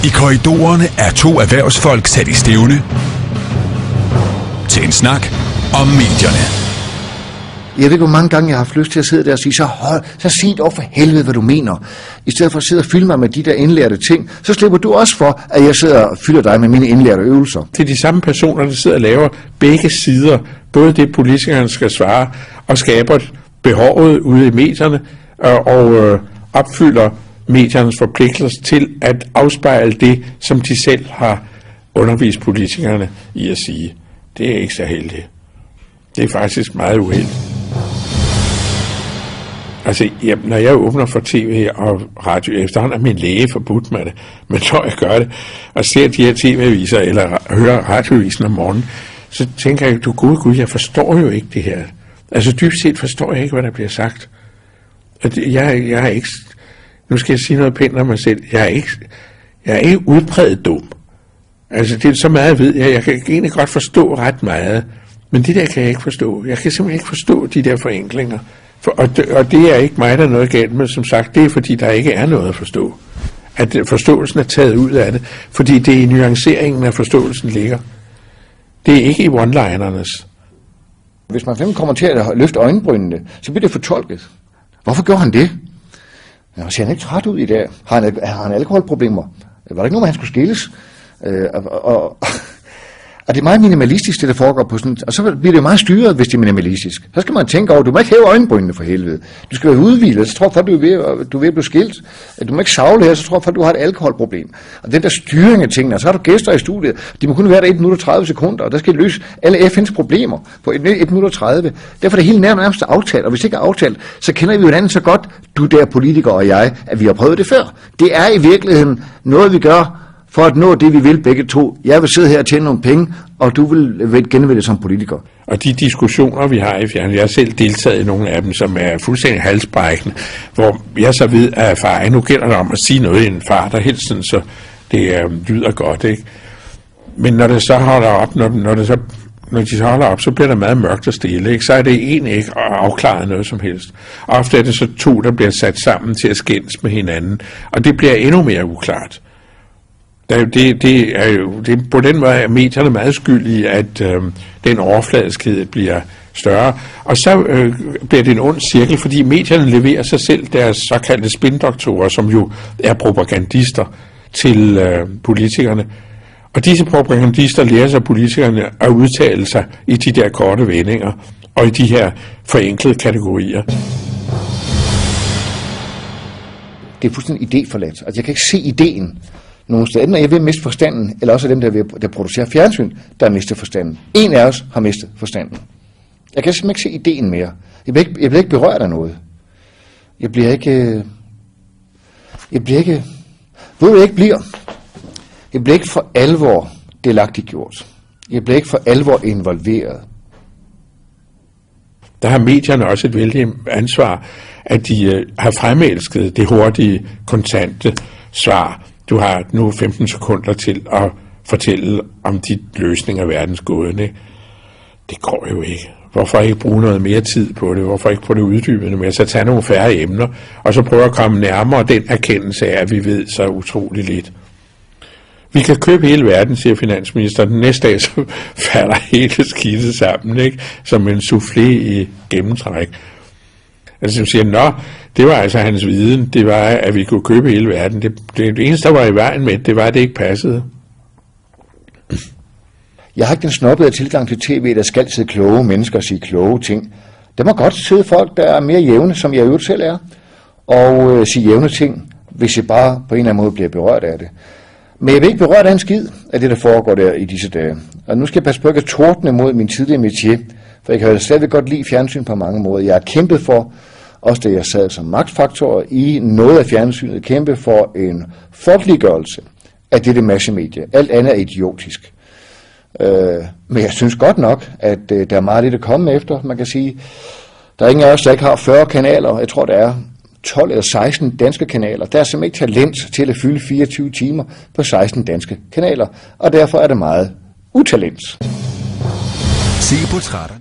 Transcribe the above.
I korridorerne er to erhvervsfolk sat i stævne til en snak om medierne. Jeg ved ikke, hvor mange gange jeg har haft lyst til at sidde der og sige, så sig dog for helvede, hvad du mener. I stedet for at sidde og fylde mig med de der indlærte ting, så slipper du også for, at jeg sidder og fylder dig med mine indlærte øvelser. Det er de samme personer, der sidder og laver begge sider, både det politikerne skal svare, og skaber behovet ude i medierne, og opfylder mediernes forpligtelser til at afspejle det, som de selv har undervist politikerne i at sige. Det er ikke så heldigt. Det er faktisk meget uheldigt. Altså, når jeg åbner for tv og radio, efterhånden er min læge forbudt med det, men når jeg gør det, og ser de her tv-aviser, eller hører radioavisen om morgenen, så tænker jeg, du gud, jeg forstår jo ikke det her. Altså, dybt set forstår jeg ikke, hvad der bliver sagt. Jeg er ikke, nu skal jeg sige noget pænt om mig selv, jeg er ikke udpræget dum. Altså, det er så meget, jeg ved. Jeg kan egentlig godt forstå ret meget, men det der kan jeg ikke forstå. Jeg kan simpelthen ikke forstå de der forenklinger. Og det er ikke mig, der er noget galt med, som sagt. Det er, fordi der ikke er noget at forstå. At forståelsen er taget ud af det. Fordi det er i nuanceringen af forståelsen ligger. Det er ikke i one-linernes. Hvis man fandme kommer til at løfte øjenbrynene, så bliver det fortolket. Hvorfor gør han det? Ja, ser han ikke træt ud i dag? Har han alkoholproblemer? Var der ikke noget, han skulle skilles? Og det er meget minimalistisk, det der foregår på sådan, og så bliver det meget styret, hvis det er minimalistisk. Så skal man tænke over, du må ikke hæve øjenbrynene for helvede. Du skal være udhvilet, så tror folk, du er ved at blive skilt. Du må ikke savle her, så tror folk, du har et alkoholproblem. Og den der styring af tingene, og så har du gæster i studiet, de må kun være der 1 minut og 30 sekunder, og der skal løse alle FN's problemer på 1 minut og 30. Derfor er det helt nærmest aftalt, og hvis det ikke er aftalt, så kender vi jo hinanden så godt, du der politiker og jeg, at vi har prøvet det før. Det er i virkeligheden noget, vi gør for at nå det, vi vil begge to. Jeg vil sidde her og tjene nogle penge, og du vil genvælge som politiker. Og de diskussioner, vi har i fjern, jeg har selv deltaget i nogle af dem, som er fuldstændig halsbrækkende, hvor jeg så ved af erfaring, nu gælder det om at sige noget i en fart, og helst sådan, så det lyder godt, ikke? Men når det så holder op, når de så holder op, så bliver der meget mørkt og stille, ikke? Så er det egentlig ikke afklaret noget som helst. Ofte er det så to, der bliver sat sammen til at skændes med hinanden, og det bliver endnu mere uklart. Det er jo på den måde, at medierne er meget skyldige, at den overfladiskhed bliver større. Og så bliver det en ond cirkel, fordi medierne leverer sig selv deres såkaldte spindoktorer, som jo er propagandister til politikerne. Og disse propagandister lærer sig politikerne at udtale sig i de der korte vendinger og i de her forenklede kategorier. Det er fuldstændig idéforladt. Altså, jeg kan ikke se ideen nogle steder. Enten er jeg ved at miste forstanden, eller også er dem, der producerer fjernsyn, der har mistet forstanden. En af os har mistet forstanden. Jeg kan simpelthen ikke se ideen mere. Jeg bliver ikke berørt af noget. Jeg bliver ikke... Ved du, jeg ikke bliver? Jeg bliver ikke for alvor delagtiggjort. Jeg bliver ikke for alvor involveret. Der har medierne også et vældigt ansvar, at de har fremelsket det hurtige, kontante svar. Du har nu 15 sekunder til at fortælle om dit løsning af verdensgåden, ikke? Det går jo ikke. Hvorfor ikke bruge noget mere tid på det? Hvorfor ikke få det uddybende med? Så tage nogle færre emner, og så prøve at komme nærmere den erkendelse af, at vi ved så utroligt lidt. Vi kan købe hele verden, siger finansministeren. Den næste dag, så falder hele skidtet sammen, ikke? Som en soufflé i gennemtræk. Altså, som siger, det var altså hans viden, det var, at vi kunne købe hele verden. Det eneste, der var i vejen med det var, at det ikke passede. Jeg har ikke den snobbede tilgang til tv, der skal sidde kloge mennesker og sige kloge ting. Der må godt sidde folk, der er mere jævne, som jeg jo selv er, og sige jævne ting, hvis jeg bare på en eller anden måde bliver berørt af det. Men jeg vil ikke berøre af en skid af det, der foregår der i disse dage. Og nu skal jeg passe på ikke at tordne mod min tidligere métier, for jeg kan jo stadigvæk godt lide fjernsyn på mange måder. Jeg har kæmpet for, også da jeg sad som magtfaktor i noget af fjernsynet, kæmpet for en folkeliggørelse af dette massemedie. Alt andet er idiotisk. Men jeg synes godt nok, at der er meget lidt at komme efter. Man kan sige, der er ingen af os, der ikke har 40 kanaler. Jeg tror, der er 12 eller 16 danske kanaler. Der er simpelthen ikke talent til at fylde 24 timer på 16 danske kanaler. Og derfor er det meget utalent. Se portrætter.